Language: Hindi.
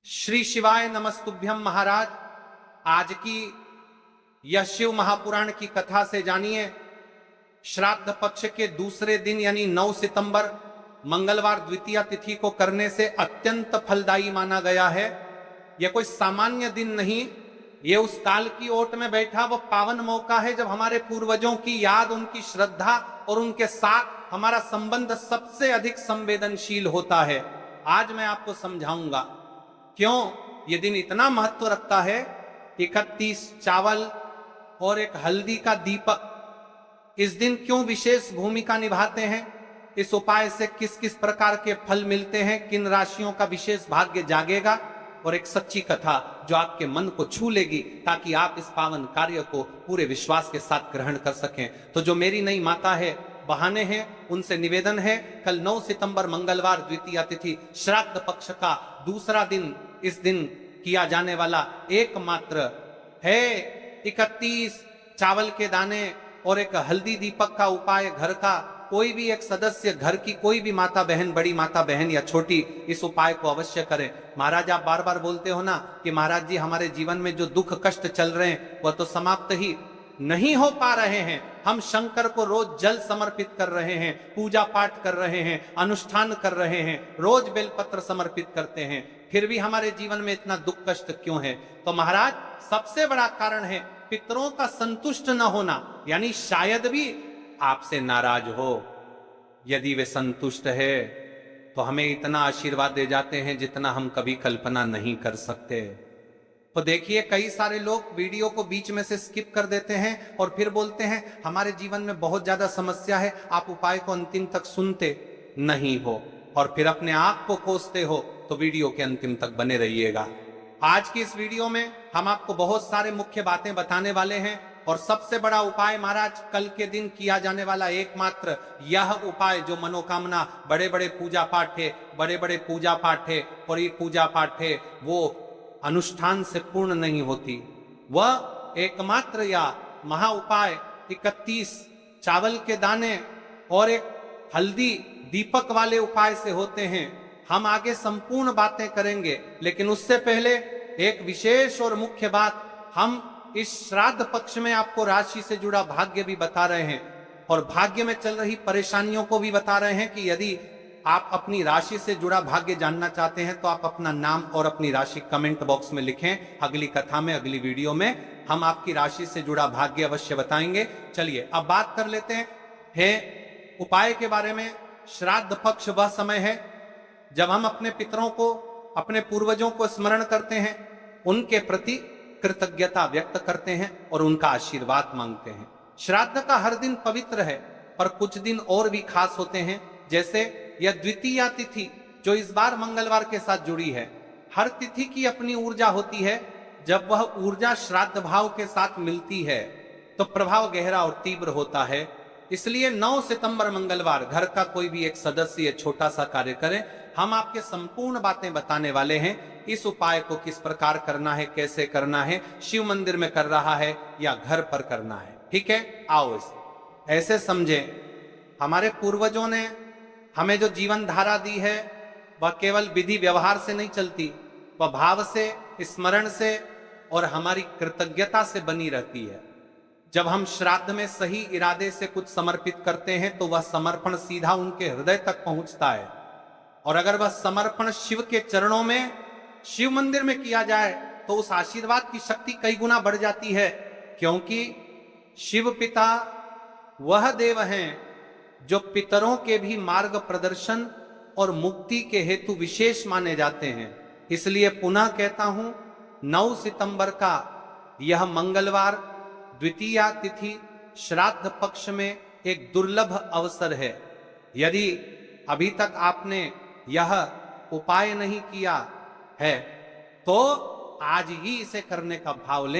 श्री शिवाय नमस्तुभ्यम महाराज। आज की यह शिव महापुराण की कथा से जानिए, श्राद्ध पक्ष के दूसरे दिन यानी 9 सितंबर मंगलवार द्वितीया तिथि को करने से अत्यंत फलदायी माना गया है। यह कोई सामान्य दिन नहीं, यह उस काल की ओट में बैठा वह पावन मौका है जब हमारे पूर्वजों की याद, उनकी श्रद्धा और उनके साथ हमारा संबंध सबसे अधिक संवेदनशील होता है। आज मैं आपको समझाऊंगा क्यों यह दिन इतना महत्व रखता है। 31 चावल और एक हल्दी का दीपक इस दिन क्यों विशेष भूमिका निभाते हैं, इस उपाय से किस किस प्रकार के फल मिलते हैं, किन राशियों का विशेष भाग्य जागेगा, और एक सच्ची कथा जो आपके मन को छू लेगी ताकि आप इस पावन कार्य को पूरे विश्वास के साथ ग्रहण कर सकें। तो जो मेरी नई माता है, बहाने हैं, उनसे निवेदन है, कल 9 सितंबर मंगलवार द्वितीया तिथि श्राद्ध पक्ष का दूसरा दिन, इस दिन किया जाने वाला एकमात्र है 31 चावल के दाने और एक हल्दी दीपक का उपाय। घर का कोई भी एक सदस्य, घर की कोई भी माता बहन, बड़ी माता बहन या छोटी, इस उपाय को अवश्य करें। महाराज, आप बार बार बोलते हो ना कि महाराज जी हमारे जीवन में जो दुख कष्ट चल रहे हैं वह तो समाप्त ही नहीं हो पा रहे हैं। हम शंकर को रोज जल समर्पित कर रहे हैं, पूजा पाठ कर रहे हैं, अनुष्ठान कर रहे हैं, रोज बेलपत्र समर्पित करते हैं, फिर भी हमारे जीवन में इतना दुख कष्ट क्यों है? तो महाराज, सबसे बड़ा कारण है पितरों का संतुष्ट न होना, यानी शायद भी आपसे नाराज हो। यदि वे संतुष्ट है तो हमें इतना आशीर्वाद दे जाते हैं जितना हम कभी कल्पना नहीं कर सकते। तो देखिए, कई सारे लोग वीडियो को बीच में से स्किप कर देते हैं और फिर बोलते हैं हमारे जीवन में बहुत ज्यादा समस्या है, आप उपाय को अंतिम तक सुनते नहीं हो, और फिर अपने आप को कोसते हो। तो वीडियो के अंतिम तक बने रहिएगा। आज की इस वीडियो में हम आपको बहुत सारे मुख्य बातें बताने वाले हैं, और सबसे बड़ा उपाय महाराज कल के दिन किया जाने वाला एकमात्र यह उपाय, जो मनोकामना, बड़े बड़े पूजा पाठ है, बड़े बड़े पूजा पाठ है, और ये पूजा पाठ है वो अनुष्ठान से पूर्ण नहीं होती, वह एकमात्र या महा उपाय 31 चावल के दाने और एक हल्दी दीपक वाले उपाय से होते हैं। हम आगे संपूर्ण बातें करेंगे, लेकिन उससे पहले एक विशेष और मुख्य बात, हम इस श्राद्ध पक्ष में आपको राशि से जुड़ा भाग्य भी बता रहे हैं, और भाग्य में चल रही परेशानियों को भी बता रहे हैं कि यदि आप अपनी राशि से जुड़ा भाग्य जानना चाहते हैं तो आप अपना नाम और अपनी राशि कमेंट बॉक्स में लिखें। अगली कथा में, अगली वीडियो में हम आपकी राशि से जुड़ा भाग्य अवश्य बताएंगे। चलिए अब बात कर लेते हैं उपाय के बारे में। श्राद्ध पक्ष वह समय है जब हम अपने पितरों को, अपने पूर्वजों को स्मरण करते हैं, उनके प्रति कृतज्ञता व्यक्त करते हैं और उनका आशीर्वाद मांगते हैं। श्राद्ध का हर दिन पवित्र है, पर कुछ दिन और भी खास होते हैं, जैसे यह द्वितीया तिथि जो इस बार मंगलवार के साथ जुड़ी है। हर तिथि की अपनी ऊर्जा होती है, जब वह ऊर्जा श्राद्ध भाव के साथ मिलती है तो प्रभाव गहरा और तीव्र होता है। इसलिए 9 सितंबर मंगलवार घर का कोई भी एक सदस्य छोटा सा कार्य करे। हम आपके संपूर्ण बातें बताने वाले हैं। इस उपाय को किस प्रकार करना है, कैसे करना है, शिव मंदिर में कर रहा है या घर पर करना है, ठीक है? आओ ऐसे समझे, हमारे पूर्वजों ने हमें जो जीवन धारा दी है वह केवल विधि व्यवहार से नहीं चलती, वह भाव से, स्मरण से और हमारी कृतज्ञता से बनी रहती है। जब हम श्राद्ध में सही इरादे से कुछ समर्पित करते हैं तो वह समर्पण सीधा उनके हृदय तक पहुंचता है, और अगर वह समर्पण शिव के चरणों में, शिव मंदिर में किया जाए तो उस आशीर्वाद की शक्ति कई गुना बढ़ जाती है, क्योंकि शिव पिता वह देव हैं जो पितरों के भी मार्ग प्रदर्शन और मुक्ति के हेतु विशेष माने जाते हैं। इसलिए पुनः कहता हूं, 9 सितंबर का यह मंगलवार द्वितीया तिथि श्राद्ध पक्ष में एक दुर्लभ अवसर है। यदि अभी तक आपने यह उपाय नहीं किया है तो आज ही इसे करने का भाव लें।